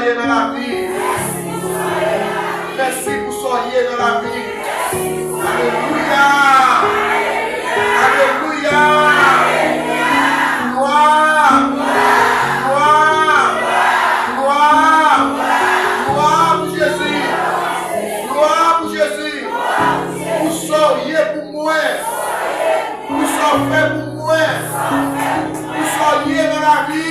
soyez dans la vie. Merci pour soyez dans la vie. Alléluia. Alléluia. Gloire. Gloire. Gloire. Gloire pour Jésus. Gloire pour Jésus. Vous soyez pour moi. Vous soyez pour moi. Vous soyez dans la vie.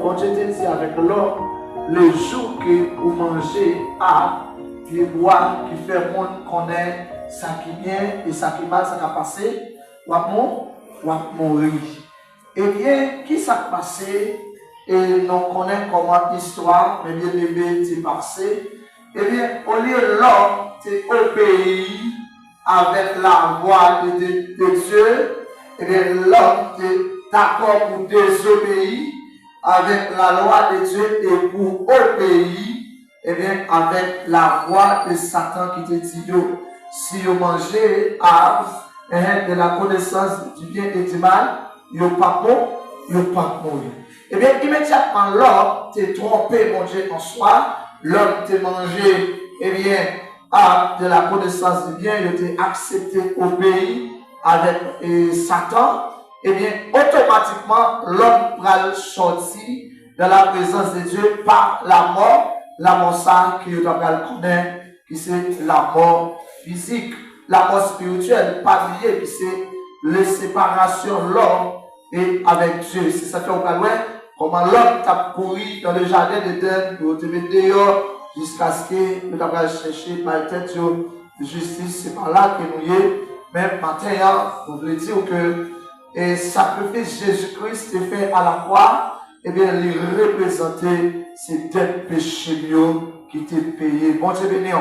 Bon Dieu te dit avec l'homme, le jour que vous mangez à puis boire qui fait monde connaît ça qui bien et ça qui mal, ça qui a passé, ou à mourir. Eh bien, qui s'est passé et nous connaissons comment l'histoire, mais bien aimé, c'est passé. Eh bien, au lieu de l'homme, c'est obéi avec la voix de Dieu, eh bien, l'homme est d'accord pour désobéir avec la loi de Dieu et pour obéir, eh bien, avec la voix de Satan qui te dit, si vous mangez arbre, de la connaissance du bien et du mal, yo pas mourir. Eh bien, immédiatement, l'homme t'est trompé, mon Dieu, en soi, l'homme t'est mangé, eh bien, de la connaissance du bien, il t'est accepté, obéi avec Satan, eh bien, automatiquement, l'homme va sortir dans la présence de Dieu par la mort ça que doit connaître, qui c'est la mort physique, la mort spirituelle, pas liée, qui c'est la séparation de l'homme et avec Dieu. C'est ça fait au cas comment l'homme t'a couru dans le jardin d'Éden pour te mettre dehors jusqu'à ce que nous avons cherché par tête de justice. C'est par là que nous y est. Même matin, on veut dire que le sacrifice Jésus-Christ est fait à la croix. Eh bien, il représentait ces dettes péchés qui étaient payés. Bon Dieu béni.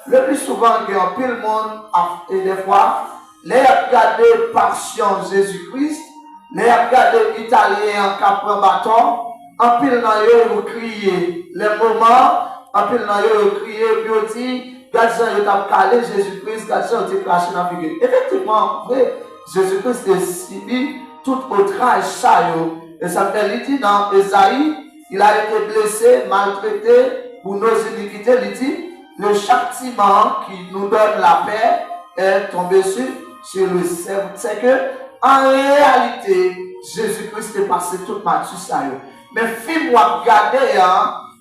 Le plus souvent, il y a un peu le monde, et des fois, les regarder patient Jésus-Christ, les regarder italien en capre bâton, en pile dans eux, crier. Les moments, en pile dans eux, crier, puis on dit, Gadjan, il a calé Jésus-Christ, Gadjan, il a craché dans la figure. Effectivement, vrai, Jésus-Christ est subi tout outrage, ça, et ça fait, il dit dans Esaïe, il a été blessé, maltraité pour nos iniquités, il dit, le châtiment qui nous donne la paix est tombé sur lui. C'est que, en réalité, Jésus-Christ est passé toute ma ça. Mais film moi regarder,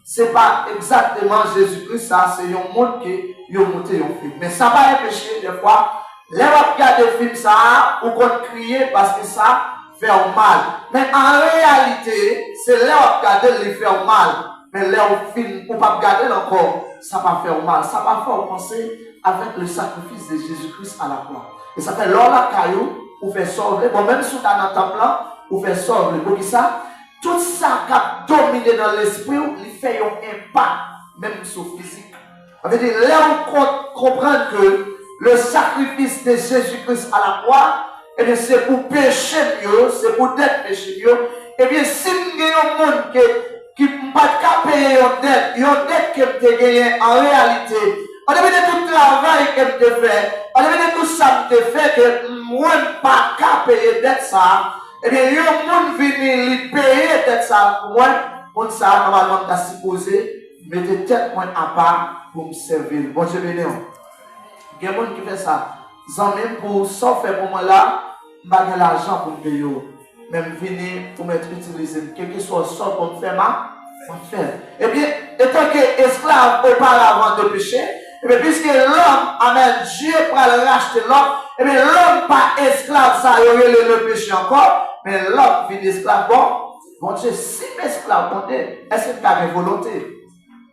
c'est pas exactement Jésus-Christ, ça, c'est un monde qui a monté un film. Mais ça va empêcher des fois, les regarder le film, ça, ou qu'on crier parce que ça fait mal. Mais en réalité, c'est là où regarder le faire mal. Mais là où film, ou pas regarder encore, ça va faire mal. Ça va faire penser avec le sacrifice de Jésus-Christ à la croix. Et ça fait l'or la caillou, ou fait sauver. Bon, même si dans le temple, ou fait sauver. Pour qui ça? Tout ça qui a dominé dans l'esprit, il fait un impact, même sur le physique. Ça veut dire, là on comprend que le sacrifice de Jésus-Christ à la croix, et bien c'est pour pécher mieux, c'est pour d'être péché mieux. Et bien, si il y a un monde qui ne peut pas payer une dette que tu as gagné en réalité, on devait de tout le travail que tu as fait, on devait de tout ça que tu as fait, que moi ne peux pas payer dette ça. Eh bien, il y a un monde qui vient payer dette ça pour moi, pour ça, normalement, tu as supposé mettre tête point à part pour me servir. Bon Dieu béni. Il y a un monde qui fait ça. Même pour ça faire pour moi là, je n'ai pas l'argent pour me payer. Même venir pour m'être utilisé. Quel que soit ça pour me faire ma faire. Eh bien, étant qu'esclave auparavant de péché, et bien, puisque l'homme amène Dieu pour aller racheter l'homme, et bien, l'homme pas esclave, ça y est le péché encore, mais l'homme finit esclave. Bon Dieu, si l'esclave, bon Dieu, est-ce que tu as une volonté?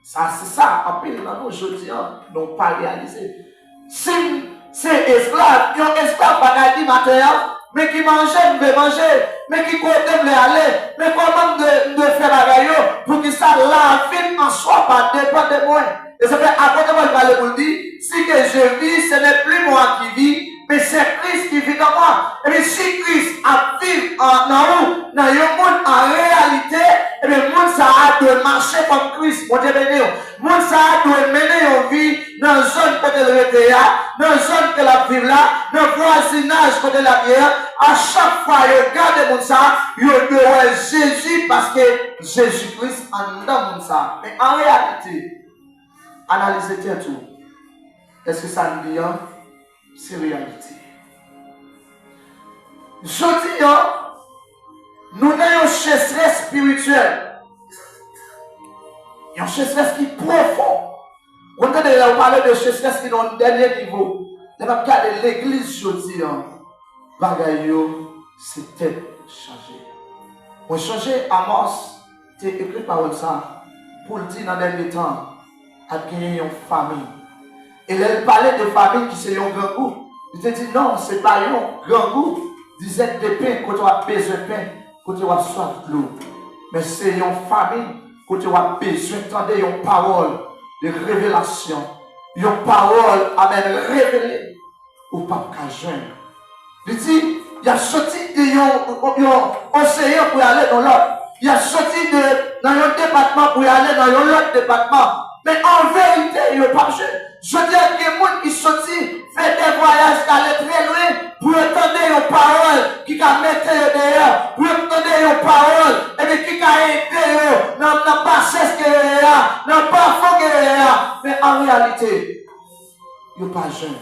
Ça, c'est ça, en pile dans nos aujourd'hui, n'ont pas réalisé. Si c'est esclave, il y a un esclave qui dit matin, mais qui mangeait, me veut manger, mais qui côté me aller, mais comment de faire la gaillot pour que ça, la vie en soit pas dépend de moi. Et ça fait, à côté de moi, il va le dire, si que je vis, ce n'est plus moi qui vis, mais c'est Christ qui vit dans moi. Et bien, si Christ a vécu dans le monde en réalité, et bien, le monde ça a de marcher comme Christ. Mon Dieu béni. Le monde ça a de mener une vie dans la zone côté de l'ETA, dans la zone que la vie là, dans le voisinage côté de la pierre. À chaque fois, il regarde le monde ça, il doit Jésus parce que Jésus-Christ en dans le monde ça. Mais en réalité, analysez tout. Est-ce que ça nous dit? C'est réalité. Je dis, nous avons une sécheresse spirituelle. Une sécheresse qui est profonde. Quand on parle de sécheresse qui est dans le dernier niveau, on va regarder l'église, je dis, bagayo, c'est tête changée. Pour changer Amos, c'est écrit par ça, pour le dire dans le dernier temps, à gagner une famille. Et elle parlait de famille qui c'est un grand goût. Il te dit non, c'est pas un grand goût. Disait de pain, quand tu as besoin de pain, quand tu as soif de l'eau. Mais c'est une famille, quand tu as besoin d'entendre une parole de révélation. Une parole amène révélée au pape Kajoun. Il dit, il a sorti de océan pour aller dans l'autre. Il a sorti dans un département pour aller dans l'autre département. Mais en vérité, il n'y a pas jeune. Je dis à des gens qui sont fait des voyages qui allaient très loin pour entendre les paroles qui ont mis dehors, pour entendre les paroles et bien qui ont aidé dans la bassesse que dans le parfum que mais en réalité, il n'y a pas jeune.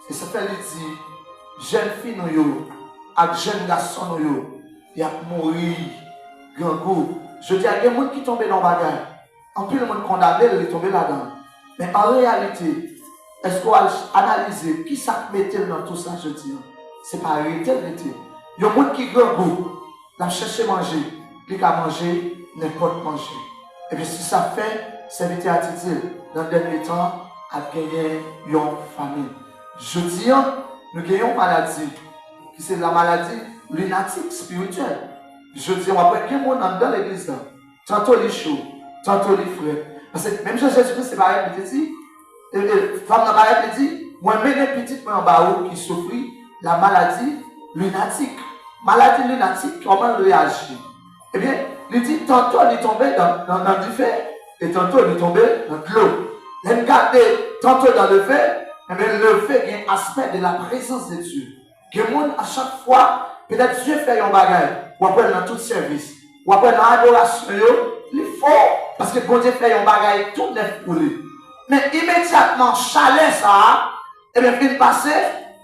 Et ça fait dire, jeune fille nous, avec jeune garçon nous, il a mouru, grand goût. Je dis à des gens qui tombent dans le bagage. En plus, le monde condamné, il est tombé là-dedans. Mais en réalité, est-ce qu'on a analysé qui ça mettait dans tout ça, je dis? C'est pas arrêté. Il y a des gens qui grand goût, ils cherchent à manger, ils ont manger, n'importe manger. Et bien, si ça fait, c'est vite à dire, dans le dernier temps, à gagner une famille. Je dis, nous gagnons une maladie, qui c'est la maladie lunatique spirituelle. Je dis, on va prendre quelqu'un dans l'église, tantôt les chauds, tantôt les frères. Parce que même Jésus-Christ, c'est pareil, il dit, femme n'a pas dit, moi-même, une petite en bas qui souffre la maladie lunatique. Maladie lunatique, comment réagir? Eh bien, il dit, tantôt il est tombé dans du feu, et tantôt il est tombé dans de l'eau. Il regarde tantôt dans le feu, eh bien, le feu a un aspect de la présence de Dieu. Que le monde, à chaque fois, peut-être Dieu fait un bagage, ou après dans tout service, ou après dans l'adoration, il faut, parce que quand Dieu fait un bagage, tout neuf pour lui. Mais immédiatement, chalet ça, et bien, il passe,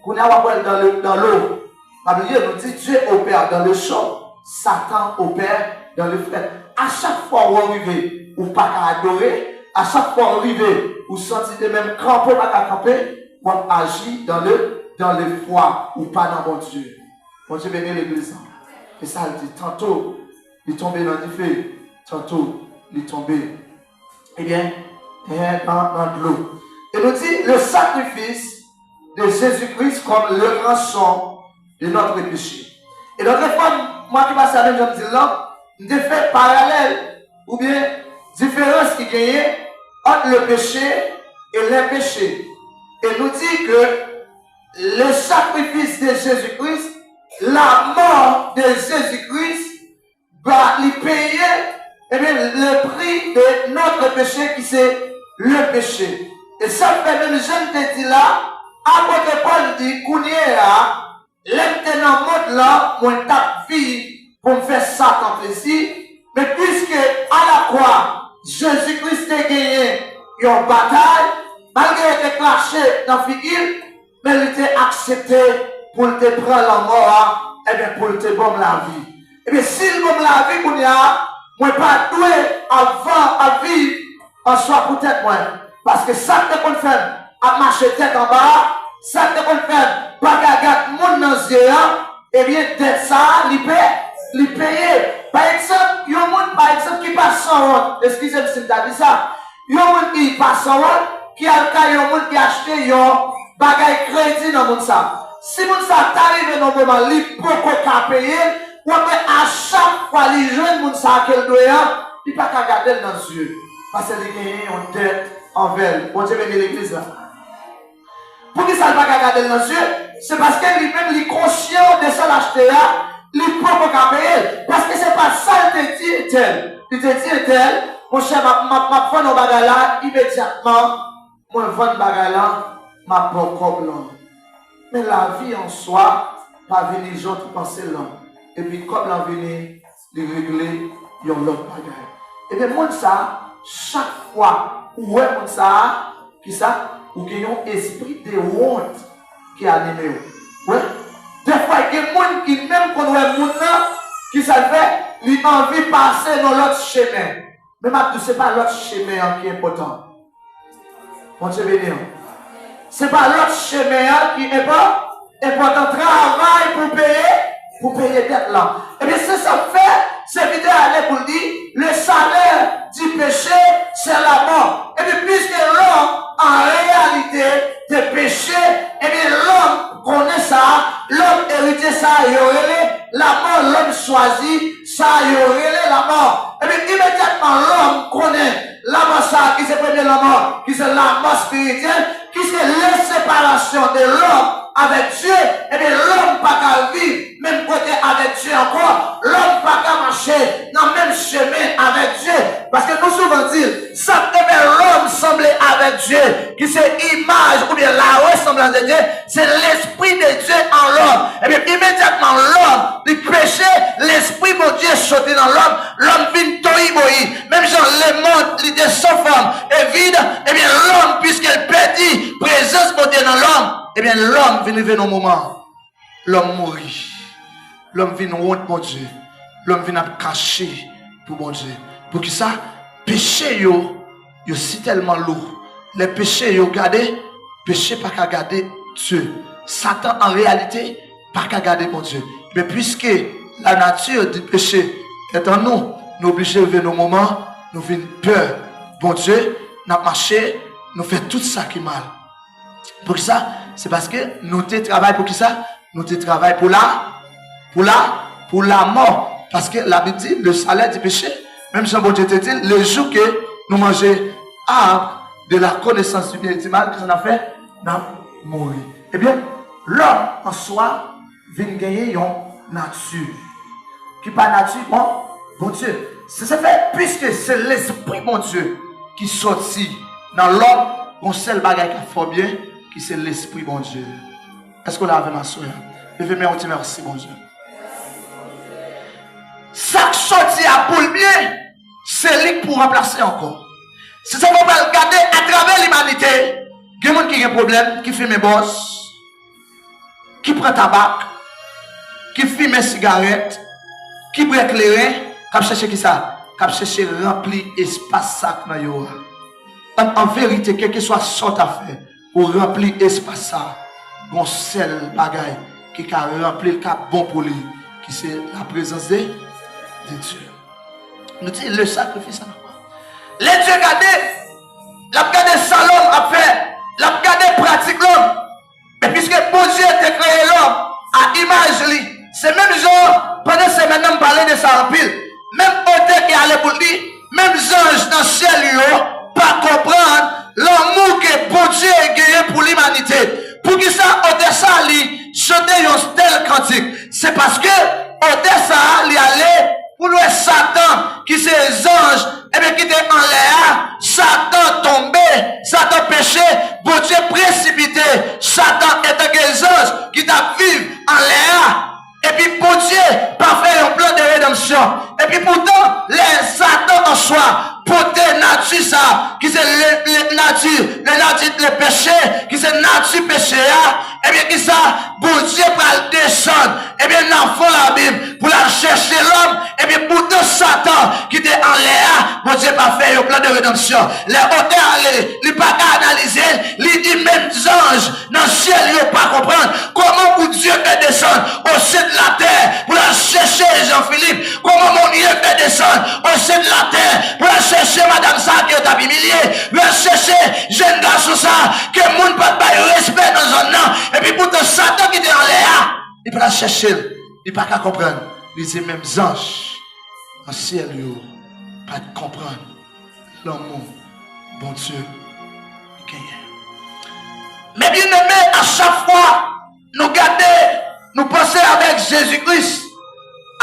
qu'on a après dans l'eau. La Bible nous dit Dieu opère dans le chaud, Satan opère dans le frais. À chaque fois où vous arrivez, ou pas qu'à adorer, à chaque fois où vous arrivez, vous sentez même cramper, pas qu'à camper, vous agissez dans le foi, ou pas dans mon Dieu. Mon Dieu bénit l'église. Et ça, il dit, tantôt, il est tombé dans le feu, tantôt, il est tombé, eh bien, dans de l'eau. Et nous dit, le sacrifice de Jésus-Christ comme le rançon de notre péché. Et l'autre fois, moi qui passe à même, je me dis là, je fais parallèle, ou bien, différence qui gagne entre le péché et les péchés. Et nous dit que le sacrifice de Jésus-Christ, la mort de Jésus-Christ, va lui payer eh bien, le prix de notre péché qui c'est le péché. Et ça fait même, je te dis là, après que Paul dit, Kounier là, l'être dans le monde là, mon tape vie pour me faire ça tant plaisir. Mais puisque à la croix, Jésus-Christ a gagné une bataille, malgré qu'il était craché dans la figure, mais il était accepté pour te prendre la mort, et bien pour te bomber la vie. Et bien s'il bombe la vie, qu'on y a, moi pas doué avant à vivre en soi peut-être moi. Parce que ça que qu'on fait, à marcher tête en bas, ça que qu'on fait, pas qu'à monde dans les yeux, eh bien, d'être ça, il paye. Par exemple, il y a un monde, par exemple, qui passe sans honte. Excusez-moi si je dis ça. Il y a un monde qui passe sans honte, qui a un monde qui a acheté un bagage crédit dans le monde ça. Si le monde ça t'arrive dans le moment, il peut pas payer, ou bien à chaque fois, les jeunes, le monde ça qu'elle doit, il ne peut pas garder dans les yeux. Parce qu'il y a une dette envers. Bon Dieu bénit l'église là. Pour qui ça ne va pas garder dans les yeux? C'est parce que lui-même, il est conscient de ça l'acheter là, il ne peut pas payer. Parce que ce n'est pas ça, il te dit tel. Il te dit tel, mon cher, ma prendre nos bagages là, immédiatement, moi, je vends bagages là, ma propre là. Mais la vie en soi, pas venir les gens qui pensent là. Et puis, comme la vie, il régler, il y a l'autre bagage. Et bien, moi, ça, chaque fois, où est mon ça, qui ça, ou qu'il y a un esprit de honte qui anime. Ouais. Des fois, il y a des gens qui, même quand on est monde qui ça fait, il a envie de passer dans l'autre chemin. Mais maintenant, ce n'est pas l'autre chemin qui est important. Mon Dieu béni. Ce n'est pas l'autre chemin qui est important. Travail pour payer dette là. Et bien, c'est ça fait, c'est vidéo aller pour dire, le salaire du péché, c'est la mort. Et bien, puisque l'homme, en réalité, de péché, et bien, l'homme connaît ça, l'homme hérité ça, il y aurait la mort, l'homme choisit ça, il y aurait la mort. Et bien, immédiatement, l'homme connaît la mort, ça, qui c'est premier la mort, qui c'est la mort spirituelle, qui c'est la séparation de l'homme avec Dieu, et bien l'homme pas qu'à vivre, même côté avec Dieu encore, l'homme pas qu'à marcher dans le même chemin avec Dieu. Parce que nous souvent dire, ça que l'homme sans qui c'est image ou bien la ressemblance de Dieu, c'est l'Esprit de Dieu en l'homme. Et bien immédiatement l'homme, il péché, l'Esprit de Dieu sauté dans l'homme, l'homme vient toïboï. Même genre le monde, l'idée sans forme et vide, et bien l'homme, puisqu'elle perdit présence de Dieu dans l'homme, et bien l'homme vient arriver dans un moment, l'homme mourit. L'homme vient honte pour Dieu. L'homme vient cacher pour bon Dieu. Pour qui ça? Péché yo si tellement lourd. Les péchés yo gardé, péché pas qu'à garder Dieu. Satan en réalité pas qu'à garder mon Dieu. Mais puisque la nature du péché est en nous, nous obligés de vivre nos moments, nous vivons peur. Bon Dieu, nous marché, nous fait tout ça qui est mal. Pour qui ça? C'est parce que nous travaillons pour qui ça? Nous travaillons pour la mort. Parce que la Bible dit, le salaire du péché, même Jean-Bon Dieu te dit, le jour que nous mangeons de la connaissance du bien et du mal, que ça a fait, nous avons mouru. Eh bien, l'homme en soi vient gagner une nature. Qui pas nature, bon Dieu. C'est ça fait, puisque c'est l'Esprit, bon Dieu, qui sortit dans l'homme, on sait le bagage qui fait bien, qui c'est l'Esprit, bon Dieu. Est-ce qu'on l'a avec ma soeur? Levez-moi, on dit merci, bon Dieu. Ça qui sortit à pour le bien, c'est lui pour remplacer encore. Si ça va regarder à travers l'humanité, il y a des gens qui ont des problèmes, qui fument des boss, qui prennent tabac, qui fument des cigarettes, qui brèquent les reins, qui cherchent qui ça? Qui cherchent remplir l'espace sac dans yo. En vérité, quel que soit ce à faire pour remplir l'espace ça, bon seul bagaille qui a rempli le cap bon pour lui, qui c'est la présence de Dieu. Nous disons le sacrifice à quoi? Les dieux regardez ça l'homme a fait, l'a regardé pratique l'homme. Mais puisque bon Dieu a créé l'homme à image lui, c'est même genre, pendant ces maintenant nous parler de ça en pile, même auteur qui allait pour lui, même ange dans le ciel, pas comprendre l'amour que bon Dieu a gagné pour l'humanité. Pour qui ça, auteur ça lui, chanter un tel cantique. C'est parce que auteur ça lui allait pour le Satan, qui c'est les anges, et bien qui était en l'air, Satan tombé, Satan péché, bon Dieu précipité, Satan était les anges qui t'a vivre en l'air, et puis bon Dieu pas fait un plan de rédemption, et puis pourtant, les Satan en soi, porter nature ça, qui c'est le nature, le péché, qui c'est nature péché, et bien qui ça, bon Dieu va descendre, et bien dans la Bible, pour la chercher l'homme, et bien pourtant Satan, qui était en l'air, bon Dieu va faire un plan de rédemption. Les auteurs, ils pas analyser, ils disent même les anges, dans le ciel, ils ne pas comprendre comment pour Dieu peut descendre au sein de la terre, pour la chercher Jean-Philippe, comment mon Dieu peut descendre au sein de la terre, pour la chercher madame ça qui est humilié, pour la chercher jeune garçon ça, que le monde ne peut pas respect dans un an, et puis pourtant Satan qui était en l'air, il peut la chercher, il ne peut pas comprendre. Il dit même les anges, en ciel, ils ne pas comprendre l'amour, bon Dieu, gagne. Mais bien aimé, à chaque fois, nous garder, nous penser avec Jésus-Christ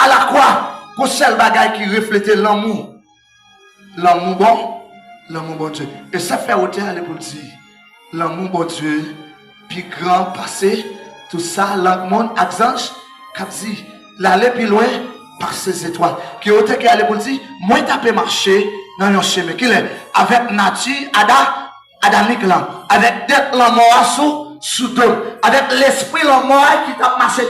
à la croix, pour seul bagaille qui reflétait l'amour. L'amour bon Dieu. Et ça fait autant aller pour dire, l'amour bon Dieu, puis grand passé, tout ça, l'amour, accent, cap dit, l'aller plus loin par ces étoiles. Qui autant qui allait pour dire, moi taper marcher dans un chemin, qui est avec nature, adamique là, avec tête l'amour sous dos, avec l'esprit l'amour qui t'a marché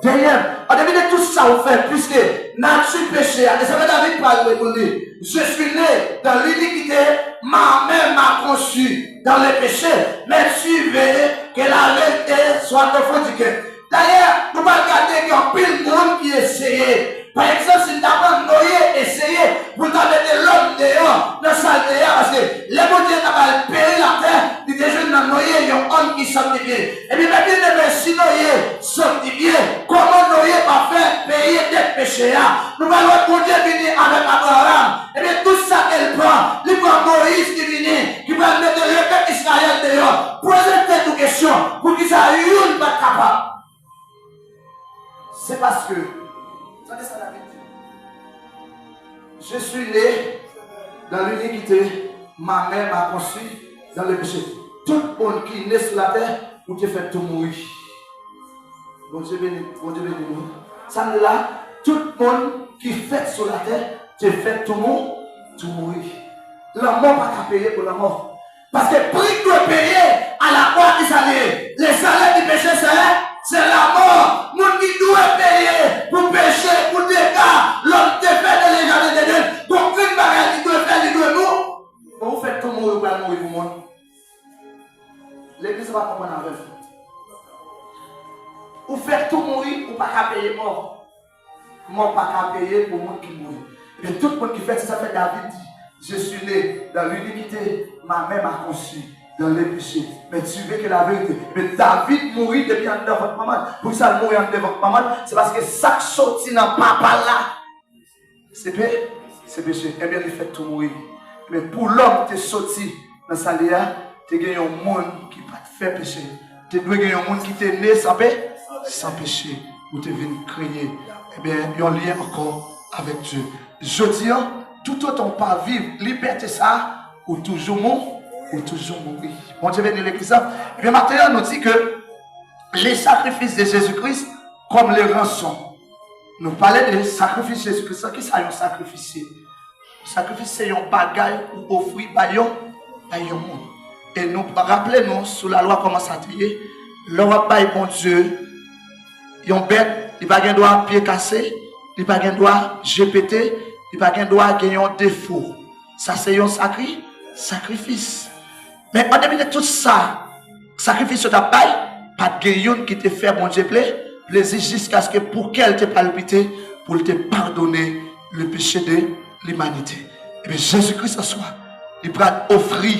derrière. On devine tout ça au fait, puisque nature péché, et ça veut David parler pour dire, je suis né dans l'iniquité, ma mère m'a conçu dans le péché, mais tu veux que la vérité soit authentifiée. D'ailleurs, nous allons regarder qu'il y a pile de monde qui essaye. Par exemple, si tu as Noé essayé pour mettre l'homme dehors, dans sa dehors, parce que les gens qui ont payé la terre, ils disent dans Noé, il y a un homme qui sanctifie. Et puis, même si Noé sanctifie, comment Noé va faire payer des péchés? Nous allons voir Dieu venir avec Abraham. Et bien, tout ça qu'elle prend, il prend Moïse qui vient, qui va mettre le peuple Israël dehors. Posez une question pour qu'ils soient une pas capable. C'est parce que, je suis né dans l'iniquité, ma mère m'a conçu dans le péché. tout le monde qui naît sur la terre, ou te fait tout mourir. Bon Dieu béni nous. Ça nous là, tout le monde qui fait sur la terre, te fait tout mourir. La mort pas qu'à payer pour la mort. Parce que prix doit payer à la croix qui s'allait. Les salaires du péché, c'est la mort. Moun qui doit payer pour pécher, pour dégâts. L'homme te fait de l'égarder de Dieu. Donc, une bagarre qui doit faire, il doit mourir. Vous faites tout mourir pour mourir pour moi. L'église va comprendre avec vous. Vous faites tout mourir pour ne pas payer mort. Mort pas payer pour le monde qui mourit. Et tout le monde qui fait ça fait David dit. Je suis né dans l'iniquité, ma mère m'a conçu dans les péchés. Mais tu veux que la vérité. Mais David mourit depuis en dedans votre maman. Pour ça, mourir en dedans votre maman, c'est parce que ça qui sortit dans papa là, c'est péché. Eh bien, il fait tout mourir. Mais pour l'homme qui est sorti dans sa lia, tu as gagné un monde qui ne va pas te faire péché. Tu dois gagner un monde qui t'est né sans péché. Ou tu viens créer. Eh bien, il y a un lien encore avec Dieu. Je dis, tout autant pas vivre liberté ça, ou toujours mourir. Bon Dieu béni l'église. Et bien maintenant, on nous dit que les sacrifices de Jésus-Christ, comme les rançons. Nous parlons des sacrifices de Jésus-Christ. Qui ça un sacrifice? Le sacrifice, c'est un bagage pour offrir à un monde. Et nous rappelons sous la loi comment ça tient. L'homme pas bon Dieu. Il y a une bête, il n'y a pas de droit pied cassé, il n'y a pas de droit GPT, il n'y a pas de droit gagner un défaut. Ça, c'est un sacrifice. Mais en début de tout ça, sacrifice de ta paille, pas de guérison qui te fait bon Dieu plaisir jusqu'à ce que pour qu'elle te palpite, pour te pardonner le péché de l'humanité. Et bien Jésus-Christ ce soir, il va offrir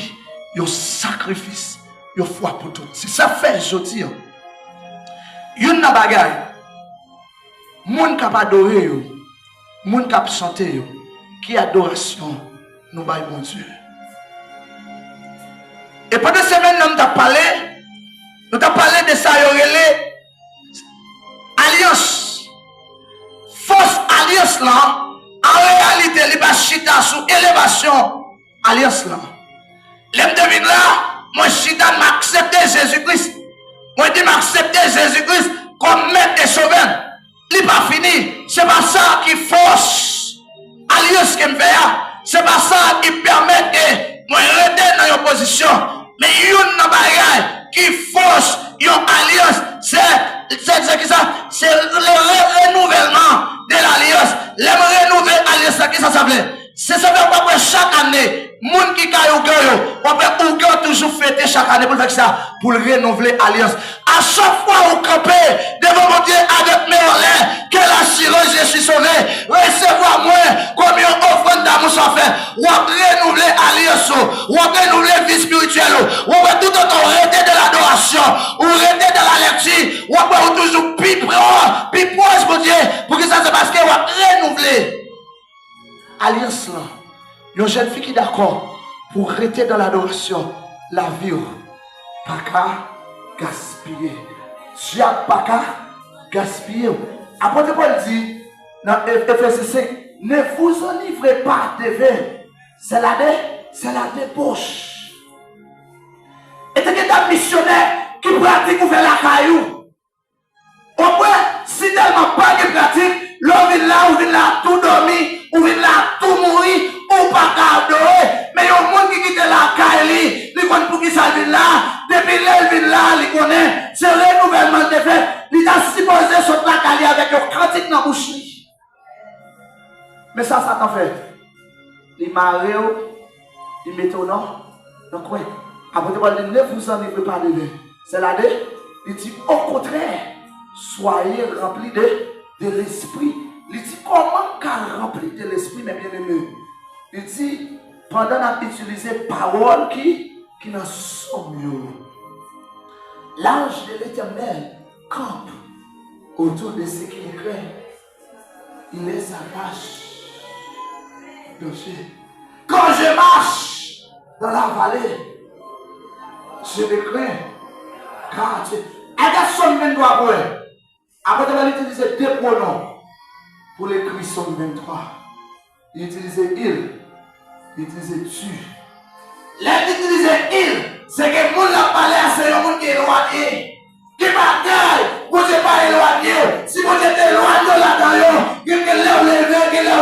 un sacrifice, une foi pour tout. Si ça fait, je dis, yon na bagay, moun kap adore yo, moun kap chante yo, qui adoration nous bail bon Dieu. Et pendant cette semaine, nous avons parlé de ça, alliance. Fausse alliance là, en réalité, il va chita sous élévation. Alliance là. L'aime devine là, moi chita m'accepter Jésus-Christ. Moi je dis m'accepter Jésus-Christ comme maître et sauveur. Il n'est pas fini. C'est pas ça qui force alliance qui me fait. C'est pas ça qui permet de moi rester dans une position. Mais il y a une bagaille qui force une alliance. C'est le renouvellement de l'alliance. Le renouveler l'alliance, qui ça s'appelle? C'est ça que chaque année, moun qui gagne au cœur, on peut toujours fêter chaque année pour faire ça, pour renouveler l'alliance. À chaque fois où campez devant mon Dieu avec mes relais, que la silence je suis sauvé, recevoir moi comme une offrande d'amour soit fait, ou renouveler l'alliance, ou renouveler la vie spirituelle, ou tout autant arrêter de l'adoration, ou arrêter de la lecture, ou toujours plus proche mon Dieu, pour que ça se passe que ou renouveler alliance là. Une jeune fille qui est d'accord pour rester dans l'adoration, la vie, pas qu'à gaspiller. Dieu pas qu'à gaspiller. Apôtre Paul dit dans Ephésiens 5, ne vous enivrez pas de vin. C'est la débauche. Et c'est un missionnaire qui pratique ouvert la caillou. Au moins, si tellement pas de pratique, l'homme vient là, ou vient là tout dormir, ou vient là tout mourir, ou pas adorer. Mais il y a un monde qui quitte la caille, il connaît pour qui ça vient là, depuis là, il vient là, il connaît, c'est le renouvellement de fait, il a supposé sur la caille avec un cantique dans la bouche. Mais ça t'en fait. Il marie, il met au nom, donc oui. Après, il dit, ne vous enivrez pas de vin. C'est là, il dit, au contraire, soyez remplis de l'esprit. Il dit, comment qu'à remplir de l'esprit, mes bien-aimés? Il dit, pendant qu'on utilise parole qui n'en sont mieux. L'ange de l'Éternel campe autour de ceux qui les craignent. Il les arrache. Quand je marche dans la vallée, je les crains. Car tu... Agasson 23 points. Après, il utilisait deux pronoms pour l'écrit Somme 23. Il utilisait il, il utilisait tu. Là, il utilisait il, C'est que le monde l'a parlé à c'est un monde qui est éloigné. Qui bagaille, vous n'êtes pas éloigné. Si vous êtes éloigné là-dedans, il y a que l'air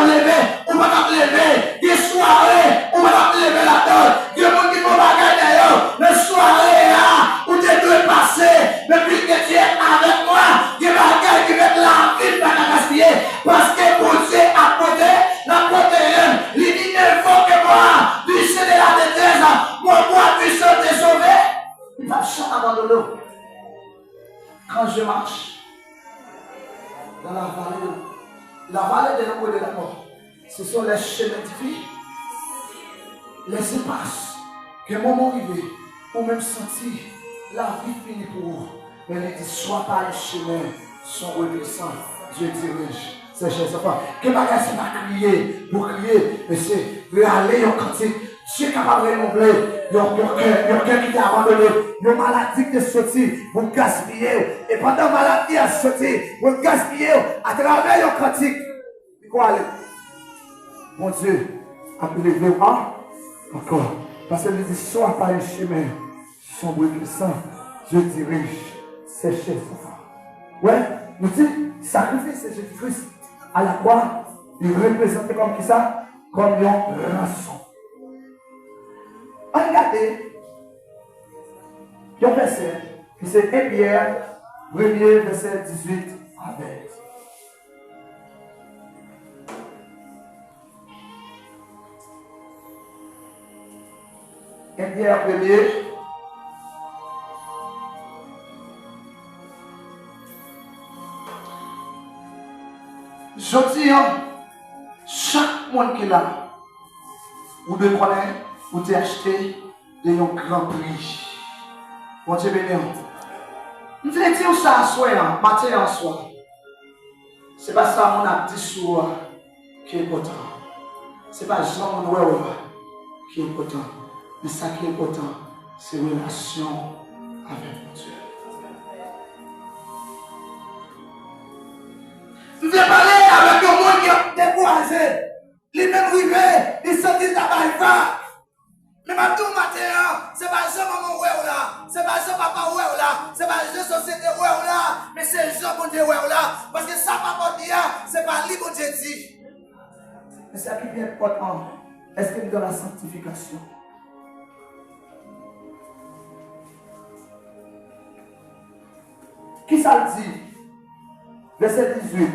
levé, on va pas lever. Il y a soirée, on va pas lever là-dedans. Il y a des gens qui vont bagaille d'ailleurs. Les soirées là, où tu dois passer, mais puis que tu es avec moi, il y a des bagailles qui mettent la vie dans la gaspiller. Parce que pour Dieu à côté, la protéine, il dit ne faut que moi, du sein de la détresse, moi, puissant te sauver. Il va chanter abandonner. Quand je marche dans la vallée de l'ombre de la mort, ce sont les chemins de vie, les impasses, que moment arrivé, ou même sentir la vie finie pour vous. Mais il dit, soit par les chemins, sont reconnaissants, Dieu dirige. C'est chez enfants. Que bagage c'est pas crier, pour crier, mais c'est aller en cantique. Dieu est capable de renouveler. Il y a quelqu'un qui t'a abandonné. Il y a une maladie qui est sortie. Vous gaspillez. Et pendant la maladie est sortie, vous gaspillez à travers le cantique. Il faut aller. Mon Dieu, appelez-vous encore. Parce qu'il dit, soit par un chemin, sombre et puissant, Dieu dirige. C'est chez enfants. Ouais, nous dit, sacrifice c'est Jésus-Christ. À la croix, il représente comme qui ça? Comme une rançon. Regardez, il y a un verset, qui c'est 1 Pierre, 1er verset 18 à 20. Pierre 1er. Je dis, chaque monde qui est là, vous devez connaître, vous devez acheter de un grand prix. Bon Dieu béni. Nous voulons dire ça à soi, matin en soi. Ce n'est pas ça mon a dit sur moi qui est important. Ce n'est pas Jean mon ouais qui est important. Mais ça qui est important, c'est la relation avec Dieu. Nous devons parler avec un monde qui est découragé. Les mêmes rivés, ils sont dit tabac. Mais ma tout matin, c'est pas Jean maman ouais là, c'est pas Jean papa ouais là, c'est pas Jean société ouais là, mais c'est Jean bon Dieu ouais là. Parce que ça papa dit, c'est pas lui bon Dieu dit. Mais c'est ce qui est important. Est-ce que nous dans la sanctification? Qui ça le dit? Verset 18.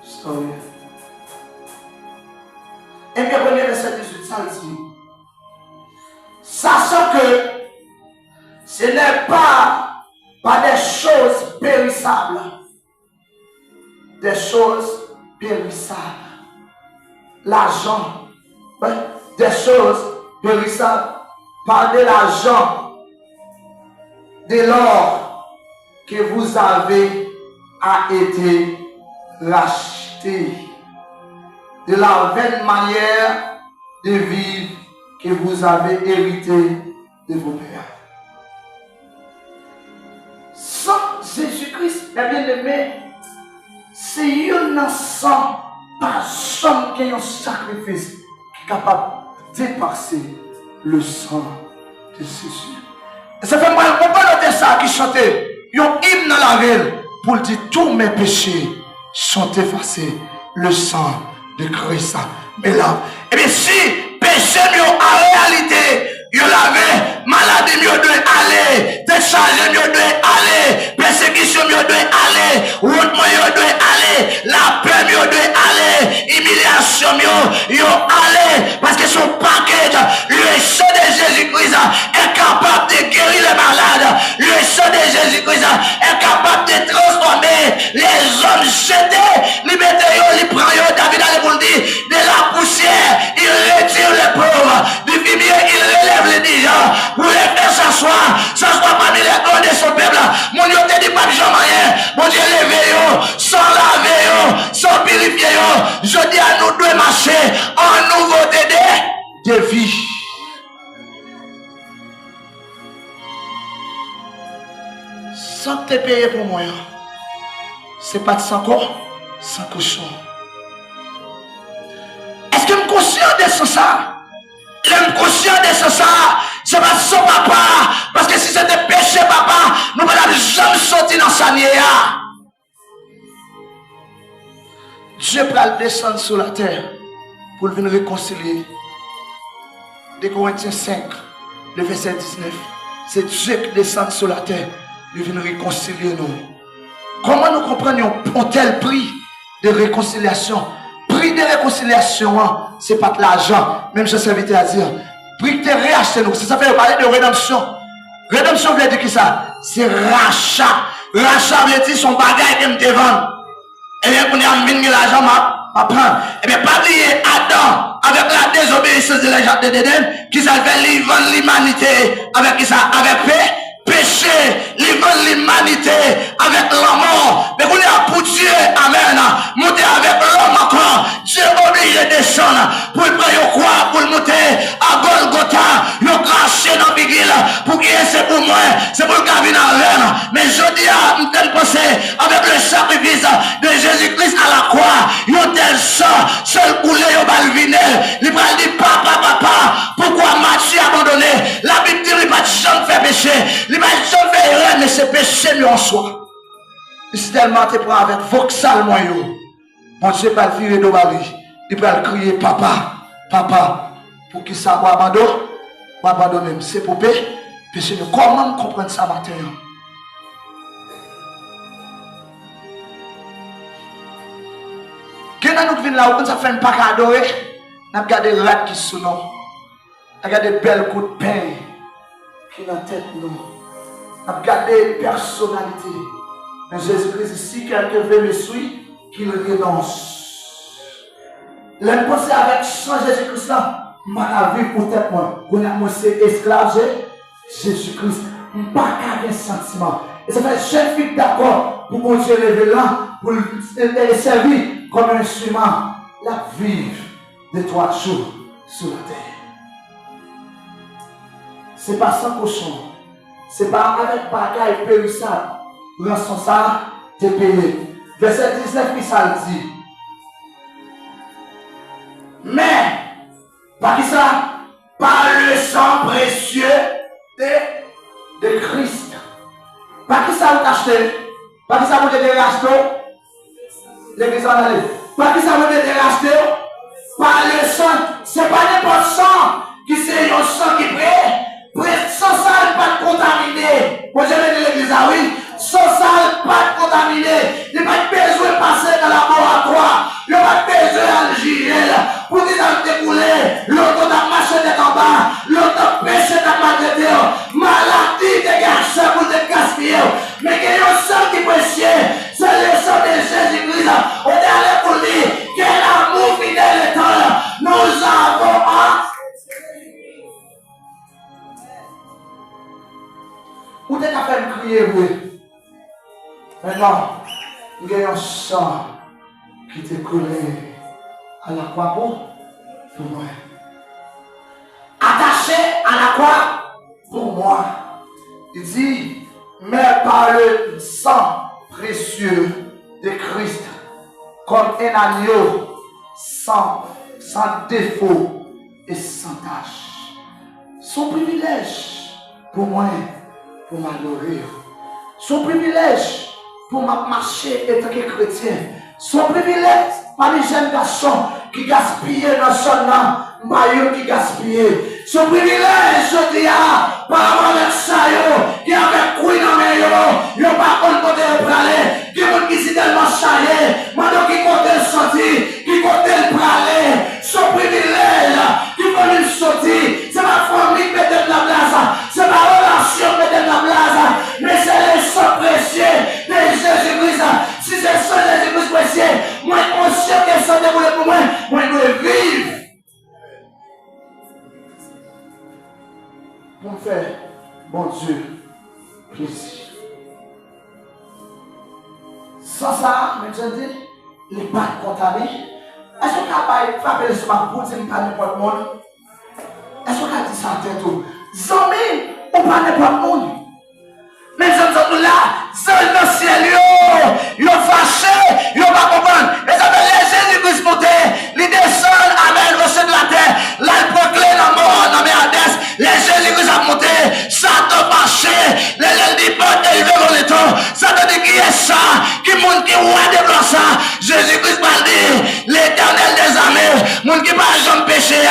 Story. Et bien, premier verset 18, ça le dit. Sachant que ce n'est pas des choses périssables. Des choses périssables. L'argent. Des choses périssables. Pas de l'argent. De l'or que vous avez a été racheté. De la vaine manière de vivre que vous avez hérité de vos pères. Sans Jésus-Christ, mes bien-aimés, c'est un sang par somme qui est un sacrifice qui est capable de dépasser le sang de Jésus. Et ça fait moi, on peut noter ça qui chantait un hymne dans la ville pour dire tous mes péchés sont effacés. Le sang de Christ. Mais là, et bien si péché mieux en réalité, il lavé, maladie mieux doit aller, décharge mieux doit aller, persécution mieux doit aller, route mieux doit aller, la paix mieux doit aller, humiliation mieux aller, parce que son package, le sang de Jésus-Christ est capable de guérir les malades, le sang de Jésus-Christ est capable de transformer les hommes jetés, liberté, les prend, David a répondu, de la poussière, il retire les pauvres, du fumier, il relève les indigents, pour les faire s'asseoir parmi les grands de son peuple. Mon Dieu te dit pas de jamais rien, mon Dieu levé, sans laver, sans purifier, je dis à nous deux marcher en nouveauté de vie. Sans te payer pour moi, c'est pas de 100 corps, 100 cochons. Est-ce que je suis conscient de ça. J'aime conscient de ça. C'est pas son papa. Parce que si c'était péché, papa, nous n'allons jamais sortir dans sa nière. Dieu va descendre sur la terre pour venir réconcilier. De Corinthiens 5, le verset 19. C'est Dieu qui descend sur la terre pour venir réconcilier nous. Comment nous comprenons un tel prix de réconciliation? Prix de réconciliation, ce n'est pas de l'argent. Même je s'invite à dire. Prix de réacheter nous. Ça fait parler de rédemption. Rédemption veut dire qui ça? C'est rachat. Rachat veut dire son bagage qui me devant. Et bien, qu'on a mis l'argent, ma prendre. Et bien, pas oublier Adam, avec la désobéissance de la gens de Dédène, qui s'appelle vendre l'humanité, avec qui ça? Avec péché, vendre l'humanité, avec la mort. Mais qu'on a pour Dieu, amen, monter avec l'homme encore. Dieu obligé de descendre, pour prendre quoi, pour monter à Golgotha, il craché dans Bigil, pour qui c'est pour moi, c'est pour le cabinet en reine. Mais je dis à une telle pensée, avec le sacrifice de Jésus-Christ à la croix, il y a tel sang, seul coulé au balvinel, il va dire papa, pourquoi m'as-tu abandonné? La Bible dit, il va jamais faire péché, il va jamais faire erreur, mais c'est péché mieux en soi. Si tellement tu prends avec Voxal moyo, mon Dieu va le virer de Bali, il va crier papa, pour qu'il ça va abandonner, c'est pour péché. Comment comprendre ça matin? Quand nous venons là, on ça fait un pack adorer, on regarde des rats qui sont nous, on regarde des belles coups de pain qui sont dans la tête nous, on regarde des personnalités. Mais Jésus-Christ, si quelqu'un veut me suivre, qu'il renonce. L'impossible avec sans Jésus-Christ là, je ne vais pas vivre pour tête moi. Vous n'êtes pas esclave Jésus-Christ. Je ne vais pas avoir un sentiment. Et ça fait chaque fille d'accord pour mon Dieu lever là, pour le servir comme un instrument. La vivre de 3 jours sur la terre. Ce n'est pas sans cochon. Ce n'est pas avec bagaille périssable. Rançon ça, t'es payé. Verset 19, ça le dit. Mais, par qui ça? Par le sang précieux de Christ. Par qui ça vous achetez? Par qui ça vous avez racheté? L'église en allée. Par qui ça vous avez racheté? Par le sang. C'est pas n'importe sang qui c'est un sang qui prête. Sans ça, il pas contaminé. Vous avez dit l'église, ah oui? Sans ça, pas contaminé. Il n'y a pas besoin de passer dans le laboratoire. Il n'y a pas besoin de girer. Pour dire dans le découlé, l'autre a marché d'être en bas, l'autre a péché dans la tête. Maladie de garçons pour te gaspiller. Mais qu'il y a un sang qui est précieux. C'est le sang de Jésus-Christ. On est allé pour dire quel amour fidèle est là. Nous avons un. Où t'es capable de crier, oui? Maintenant, il y a un sang qui t'est collé à la croix pour moi. Attaché à la croix pour moi. Il dit, mais par le sang précieux de Christ, comme un agneau sans défaut et sans tâche. Son privilège pour moi, pour m'adorer. Son privilège pour marcher en tant que chrétien. Son privilège par les jeunes garçons qui gaspillent dans son nom, maillot qui gaspillent. Son privilège, je dis, par rapport à ça, qui avait couille dans mes yeux, il pas contre côté de praler, qui ont qui s'est tellement chargé, maintenant qui compte le sortir, qui compte le praler. Son privilège, qui peut le sortir, c'est ma famille qui met de la place, c'est ma relation qui met de la place, mais c'est le sang précieux de Jésus-Christ. Si c'est le sang de Jésus-Christ précieux, moi conscient que ça déroule pour moi, moi je dois vivre. Pour me faire, bon Dieu, plaisir. Sans ça, même je dis, il n'est pas contaminé. Est-ce qu'on est capable de frapper le soir pour dire qu'il n'y a pas n'importe monde? Est-ce qu'on a dit ça à tête? Zombi, ou pas n'importe monde? Mais nous sommes là, seul dans le ciel, ils ont fâché, ils n'ont pas compris. Et ça fait les Jésus-Christ monter, ils descendent avec le ciel de la terre. ça, qui monde qui roi de blanc ça, Jésus-Christ va dire, l'éternel des armées, monde qui va jamais pécher,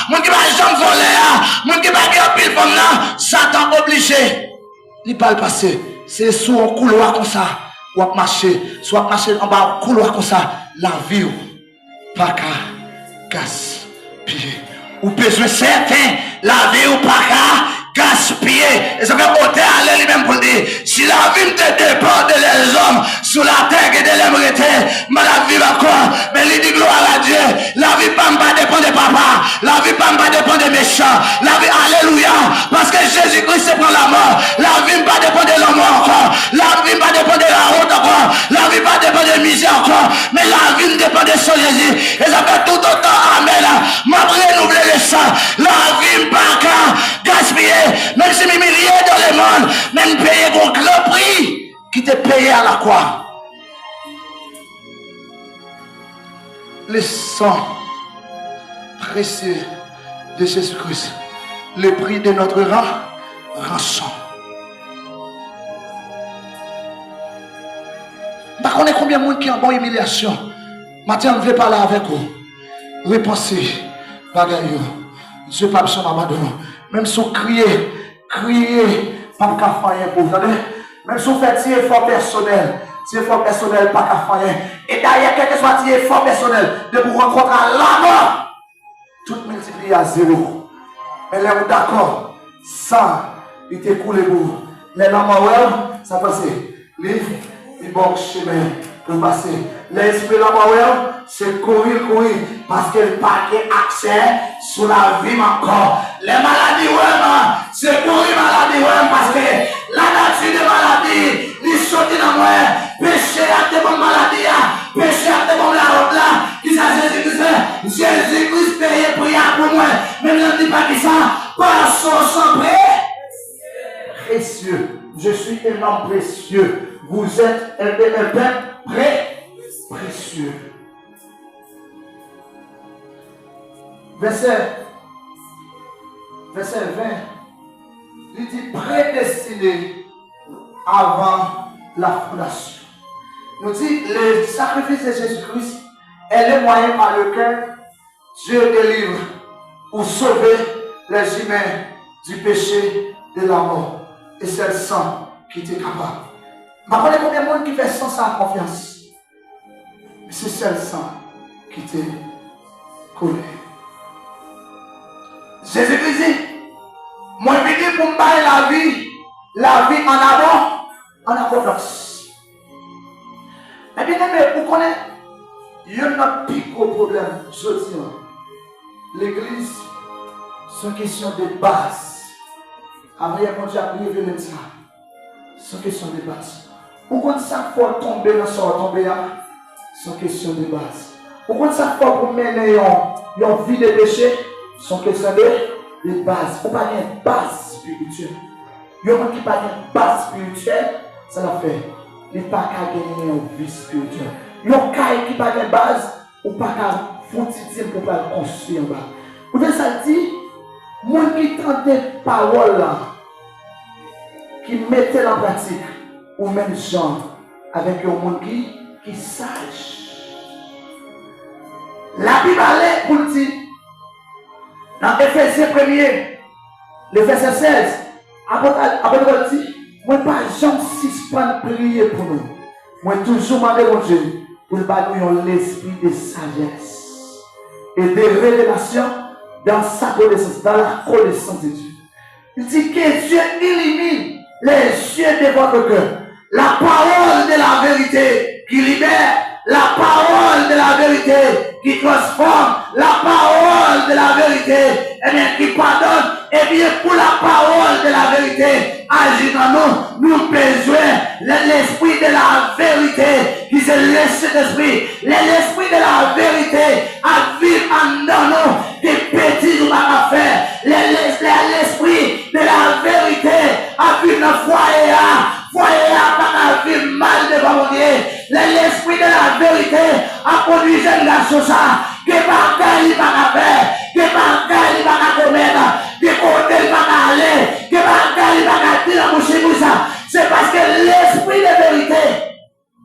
monde qui va jamais voler, monde qui va faire pile comme là, Satan obligé. Il pas le passer. C'est sous un couloir comme ça, ou à marcher, soit marcher en bas un couloir comme ça, la vie ou pas qu'à gaspiller. Ou besoin certain, la vie ou pas qu'à gaspiller. Et ça fait côté aller lui-même pour dire, si la vie te dépend des hommes sur la terre et de l'aimeté, mais la vie va quoi? Mais il dit gloire à Dieu. La vie pas dépend de papa. La vie pas dépend des méchants. La vie, alléluia. Parce que Jésus-Christ prend la mort. La vie pas dépend de l'homme encore. La vie pas dépend de la route encore. La vie pas dépend de misère encore. Mais la vie dépend de son Jésus. Et ça fait tout autant, amen. M'a renouvelé le sang. La vie pas qu'à gaspiller. Même si mes milliers dans le monde, même payer un grand prix qui te payé à la croix. Le sang précieux de Jésus-Christ, le prix de notre rançon. Je ne sais pas combien de monde qui est en bonne humiliation. Maintenant, je ne veux parler avec vous. Repensez, bagaille. Dieu pas besoin d'abandonner. Même si vous criez, pas qu'à faire pour vous. Même si vous faites un effort personnel, pas qu'à faire. Et d'ailleurs, quel que soit un effort personnel, de vous rencontrer à la mort, tout multiplié à zéro. Mais là, vous d'accord, ça, il était coulé pour vous. Les noms, ça passe. Les bon chemin pour passer. L'esprit là, c'est courir, parce qu'il n'y a pas accès sur la vie encore. Les maladies, c'est courir maladie, parce que la nature de maladie, ils sont dans moi. Péché à tes bonnes maladies, péché à tes bonnes la route là, qui ça Jésus-Christ paye prière pour moi. Mais ne dis pas qui ça, par son sang précieux. Je suis un homme précieux. Vous êtes un peuple précieux. Verset 20. Il dit prédestiné avant la fondation. Nous dit le sacrifice de Jésus-Christ est le moyen par lequel Dieu délivre ou sauver les humains du péché de la mort. Et c'est le sang qui était capable. Je ne sais pas combien de monde qui fait sans ça confiance. Mais c'est le sang qui était collé. Jésus-Christ dit, moi je viens pour me battre la vie en avant, en abondance. Mais bien aimé, vous connaissez, il y a un plus gros problème, je dis. L'église, c'est une question de base. Après, quand j'ai appris à vivre ça, c'est une question de base. Pourquoi ça faut tomber dans ce tomber là? C'est une question de base. Pourquoi ça faut pour mener une vie de péché? C'est une question de base. Il n'y a pas de base spirituelle. Il y a des gens qui n'ont pas de base spirituelle, ça l'a fait. Il n'y a pas qu'à gagner une vie spirituelle. Il y a des gens qui n'ont pas de base, ou pas qu'à foutre pour pas construire en bas. Vous voyez ça dit, moi qui tente des paroles là, qui mettaient en pratique, ou même genre, avec un monde qui sage. La Bible allait pour dire, dans Éphésiens 1er, le verset 16, apôtre dit, moi pas jamais suspendre prier pour nous. Moi toujours m'en Dieu pour nous l'esprit de sagesse et de révélation dans sa connaissance, dans la connaissance de Dieu. Il dit que Dieu illumine les yeux de votre cœur. La parole de la vérité qui libère, la parole de la vérité qui transforme, la parole de la vérité qui pardonne. Et bien pour la parole de la vérité agir dans nous besoin l'esprit de la vérité qui c'est l'esprit. L'esprit de la vérité à vivre en nous des petits ou à faire. L'esprit de la vérité à vivre dans le foyer à vivre mal devant mon Dieu. L'esprit de la vérité a produit jeune garçon ça. Que bagaille il va faire, que bagaille il va commettre, que côté il va aller, que bagaille il va dire la bouche ça. C'est parce que l'esprit de vérité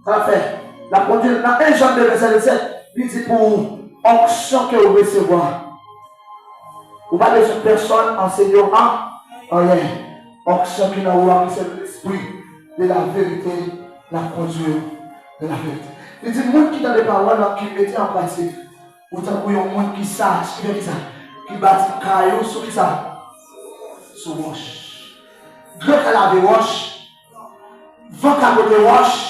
Ça fait. La conduite dans 1 Jean 2, verset 7, il dit pour onction que vous recevoir. Vous parlez de personne enseignant rien. Onction qui n'a pas c'est l'esprit de la vérité, la conduite de la vérité. Il dit, le monde qui dans les paroles, qui mettait en pratique, autant qu'il y a un monde qui sache, qui fait ça, qui bâtit caillou sur qui ça? Sur roche. Dieu qui a lavé roche, vent qui a côté roche.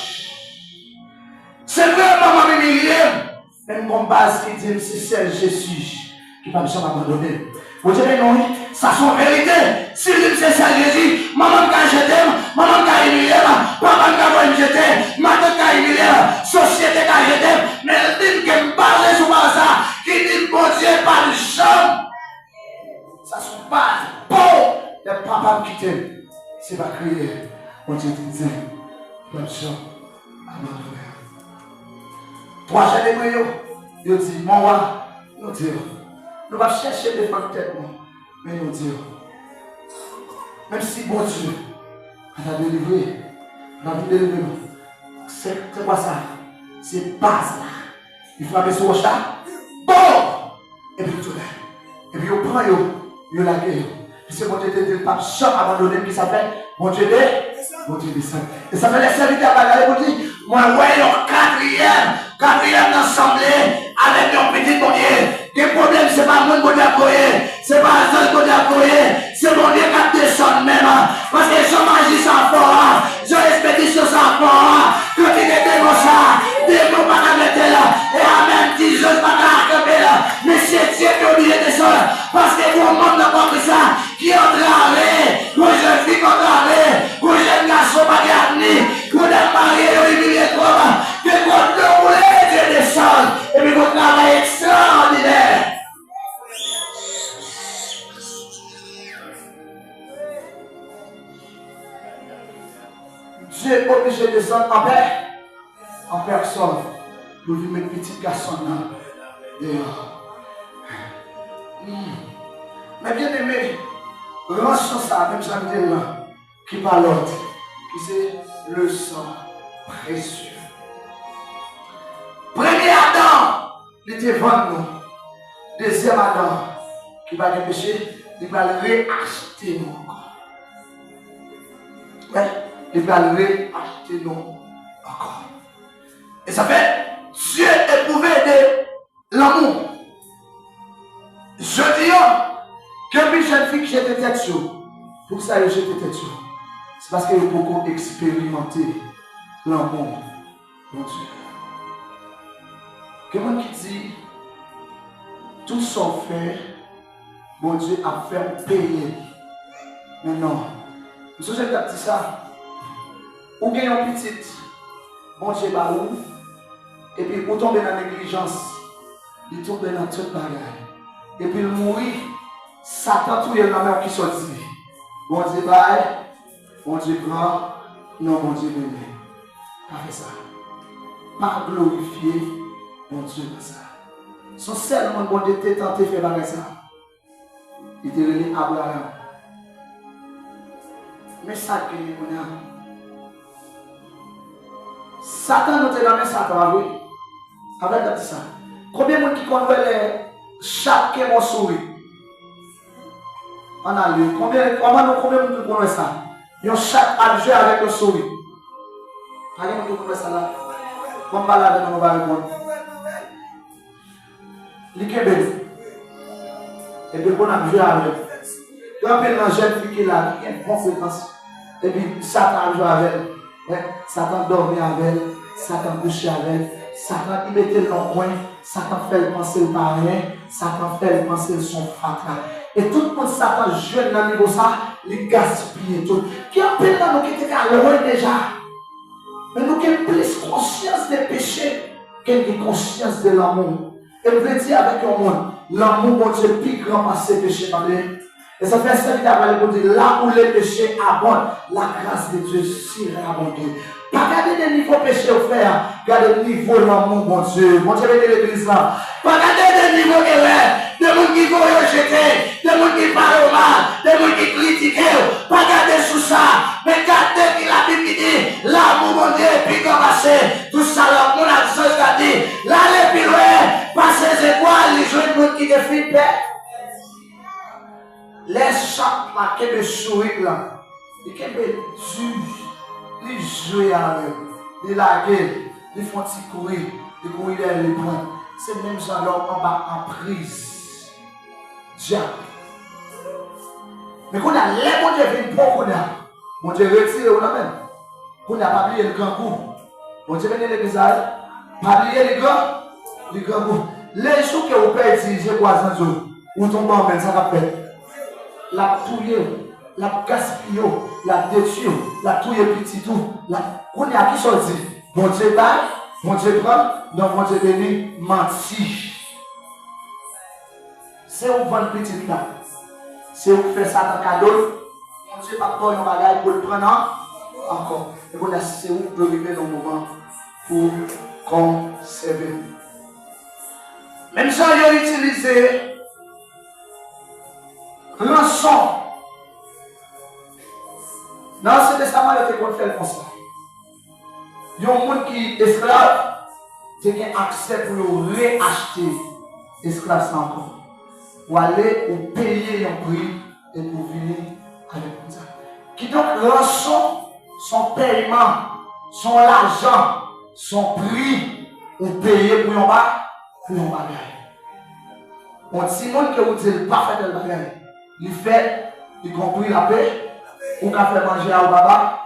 C'est vraiment ma millième. Même comme base qui dit, c'est Jésus qui va me jamais abandonner. Vous direz non, ça c'est vérité. Si c'est ça Jésus, maman qui a jeté, maman qui a humilié, papa qui a jeté, maman qui a humilié, société qui a jeté, mais elle dit que me parle sur ça, qui dit bon Dieu pas de chambre. Ça sont pas bon. Les papas qui t'aiment, c'est pas crier. Mon Dieu disait, pas de chambre. Abandonné. Troisième émotion, il dit, mon roi, nous disons, nous allons chercher des femmes tête, mais nous disons, même si bon Dieu, on a délivré, on a délivré, c'est quoi ça? C'est base là. Il faut appeler sur le chat, bon! Et puis tout et puis on prend, on la gueule. Puis c'est mon Dieu de pape champ abandonné qui s'appelle mon Dieu de sang. Et ça fait les serviteurs à la pour dire, moi, ouais, le quatrième d'assemblée avec mon petit bon Dieu. Le problème, c'est pas mon bon Dieu à courir, c'est pas un seul bon Dieu à courir, c'est mon Dieu qui descend même. Parce que je magie sans fort, je respecte sur sa fort, quand il était comme ça, des mots pas à mettre là, et en même temps, je ne pas à camper là, mais c'est Dieu qui a oublié de descendre, parce que vous monde n'a pas pris ça, qui est entravé, vous jeune fille entravé, vous jeune garçon pas gardé, vous êtes marié, vous humiliez trop, que votre le rouler, Dieu descend, et puis votre travail extraordinaire. Dieu est obligé de descendre en personne pour lui mettre petit garçon dehors. Mais bien aimé, rançon ça, même ça me dit là, qui parle l'autre, qui c'est le sang précieux. Premier Adam, il était vendu nous. Deuxième Adam, qui va le péché, il va le réacheter nous encore. Ouais, il va le réacheter nous encore. Et ça fait, Dieu éprouvé de l'amour. Je dis, que une jeune fille qui jette tête sur, pour ça elle jette tête sur. C'est parce qu'elle a beaucoup expérimenté l'amour de Dieu. Quelqu'un qui dit, tout son fait, mon Dieu a fait payer. Mais non, je vous ai dit ça. Ou gagnez un petit, bon Dieu va où? Et puis vous tombez dans la négligence, il tombe dans toute bagaille. Et puis il mourit, Satan tout est dans la mer qui sortit. Bon Dieu baille, bon Dieu prend, non bon Dieu béni. Pas fait ça. Pas glorifier bon Dieu comme ça. Son seul monde bon Dieu t'est tenté de faire ça. Il était relié à Abraham. Mais ça qui est mon âme. Satan nous est dans le Satan, oui. Avec ça. Combien de gens qui connaissent chaque mon souris? On a lu. Combien de gens qui connaissent ça? Ils ont chaque adjeu avec le souris. Combien de gens qui connaissent ça là? Comment on va la on va répondre? L'Ikébé. Et puis on a joué avec. Il y a un jeune fille qui est là, qui a une conséquence. Et puis Satan a joué avec elle. Satan dormait avec elle. Satan couchait avec elle. Satan il mettait dans le coin. Satan fait penser le rien. Satan fait penser son fracas. Et tout le monde Satan joue dans le niveau ça, il gaspille tout. Qui a peine dans nous qui était à loin déjà. Mais nous qui avons plus conscience des péchés que conscience de l'amour. Et vous voulez dire avec un monde, l'amour, mon Dieu, plus grand par ses péchés. Et ça fait ça pour dire, là où les péchés abondent, la grâce de Dieu surabonde. Pas garder des niveaux péchés offerts, garder le niveau de l'amour, mon Dieu. Mon Dieu, mettez l'église là. Pas garder des niveaux erreurs, des gens qui vont rejeter, des gens qui parlent mal, des gens qui critiquent, pas garder sous ça, mais garder qui la Bible dit, l'amour mon Dieu, puis commencer, tout ça, là, mon accent a dit, l'aller plus loin, passer les étoiles, les jeunes monde qui défient paix. Laisse chaque paquet de sourire là, et qu'elle me juge, les jouer avec, les laguer, les font courir, les courir les points. C'est même ça l'homme en bas en prise. Diable. Mais quand on a les mon Dieu vient pour qu'on a, mon Dieu retire on a même. Qu'on n'a pas oublié le grand coup. Mon Dieu vient l'église, pas oublier les grands coups. Les jours que vous pouvez utiliser pour Azanzo, ou tomber en main, ça va faire. La touiller, la gaspiller, la détruire, la touiller petit tout. On est à qui sortir? Mon Dieu baille, mon Dieu prend, donc mon Dieu béni, menti. C'est où vendre petit là. C'est où faire ça dans cadeau. Mon Dieu pas pour un bagage pour le prendre encore. Et voilà, c'est où vous arriver dans le moment pour conserver. Même ça, il a utilisé rançon. Dans ce testament, il était qu'on fait comme ça. Il y a un monde qui est esclave, qui a accès pour réacheter l'esclave encore. Pour aller ou payer un prix et pour venir avec ça. Qui donc rançon, son paiement, son argent, son prix, ou payer pour un bagage. On dit que vous dites pas faire le bagage. Il fait, il compris la paix, ou qu'a fait manger à baba,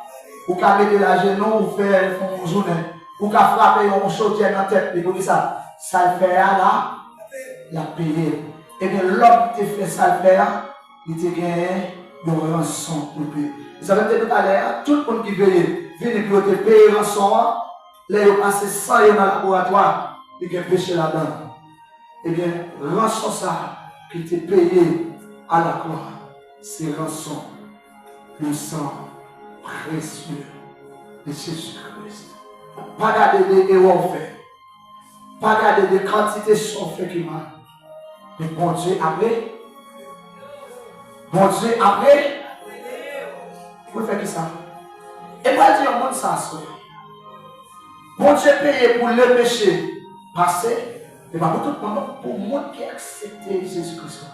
ou qu'a mettre la genou, ou faire une journée, ou qu'a frapper un chautier dans la tête, et pour ça, ça le fait là, il a payé. Et bien l'homme qui fait ça le fait là, il te gagne une rançon pour payer. Vous savez tout à l'heure, tout le monde qui veut venir pour te payer rançon, là il passe 100 ans dans le laboratoire, il a péché là-dedans. Eh bien, rançon ça qui t'est payé à la croix, c'est rançon, le sang précieux de Jésus-Christ. Pas garder des héros faits, pas garder des quantités sont faites qui m'a. Mais bon Dieu après, vous faites qui ça? Et pas dire au monde ça, bon Dieu payé pour le péché passé. Et pas pour tout le monde, pour le monde qui a accepté Jésus-Christ.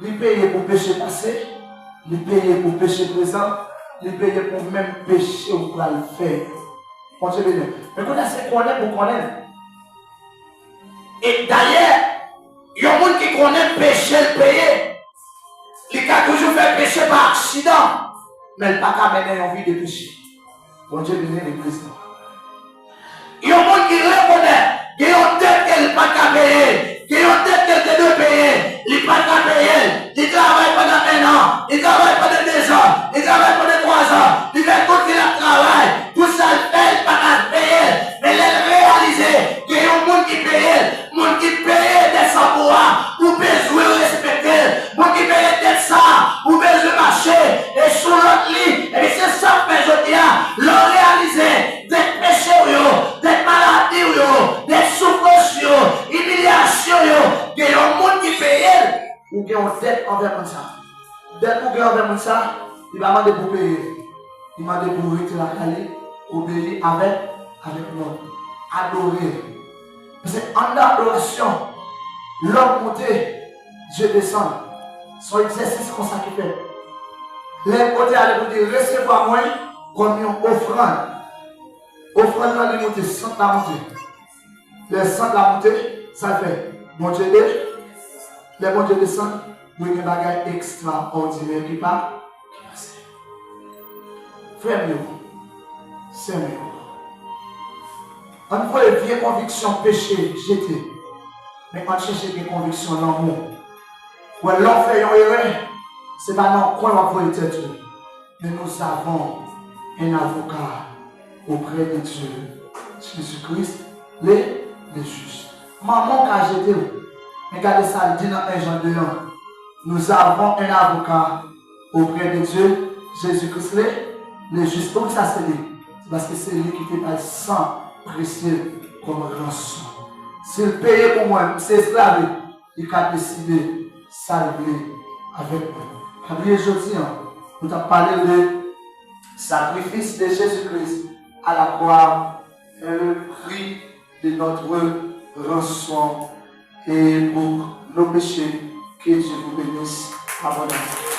Il paye pour péché passé, il paye pour péché présent, il paye pour même péché ou pour le faire. On Dieu béni. Mais quand on connaît pour connaître. Et d'ailleurs, il y a des gens qui connaissent péché le payer. Il a toujours fait péché par accident. Mais il n'a pas mener envie de pécher. Bon Dieu béni l'église. Il y a des gens qui reconnaissent. Il y a une tête qu'elle n'a pas qu'à payer. Il y a une tête qu'elle doit payer. Il n'a pas qu'à payer. Il travaille pendant 1 an. Il travaille pendant 2 ans. Il travaille pendant 3 ans. Il fait continuer le travail. Tout ça, il n'a pas qu'à payer. Mais il a réalisé qu'il y a un monde qui paye. Un monde qui paye des sans-pouvoir. Ou besoin de respecter. Un monde qui paye des ça. Ou besoin de marcher. Et sur l'autre lit. Et c'est ça que je dis. L'ont réalisé. Des péchés, des maladies, des souffrances, humiliations, il y a un monde qui paye, ou qui a une dette envers ça. Dette pour envers ça, il va demander pour payer. Il m'a demandé pour retirer la calée, obéir avec nous, adorer. Parce qu'en adoration, l'homme monte, Dieu descend. Son exercice comme ça qu'il fait. Les côtés à l'écouter, recevoir moi comme une offrande. Offrande dans les montées, sans la montée. Les sans la montée, ça fait. Mon Dieu, les bon Dieu descendent, nous avons des bagages extraordinaires qui passent. Frère mieux, c'est mieux. On voit les vieilles convictions péché, jeter. Mais on cherche des convictions l'amour. Ou l'on fait une erreur, c'est pas non quoi on va être. Mais nous avons un avocat auprès de Dieu, Jésus-Christ, les justes. Maman, quand j'étais, regardez ça, il dit dans 1 Jean 2 ans, nous avons un avocat auprès de Dieu, Jésus-Christ, les justes. Pourquoi ça se dit? C'est parce que c'est lui qui fait par sang précieux comme rançon. S'il paye pour moi, c'est esclave, il a décidé de salver avec nous. Après aujourd'hui, nous avons parlé de sacrifice de Jésus-Christ à la croix, le prix de notre rançon et pour nos péchés. Que Dieu vous bénisse abondamment.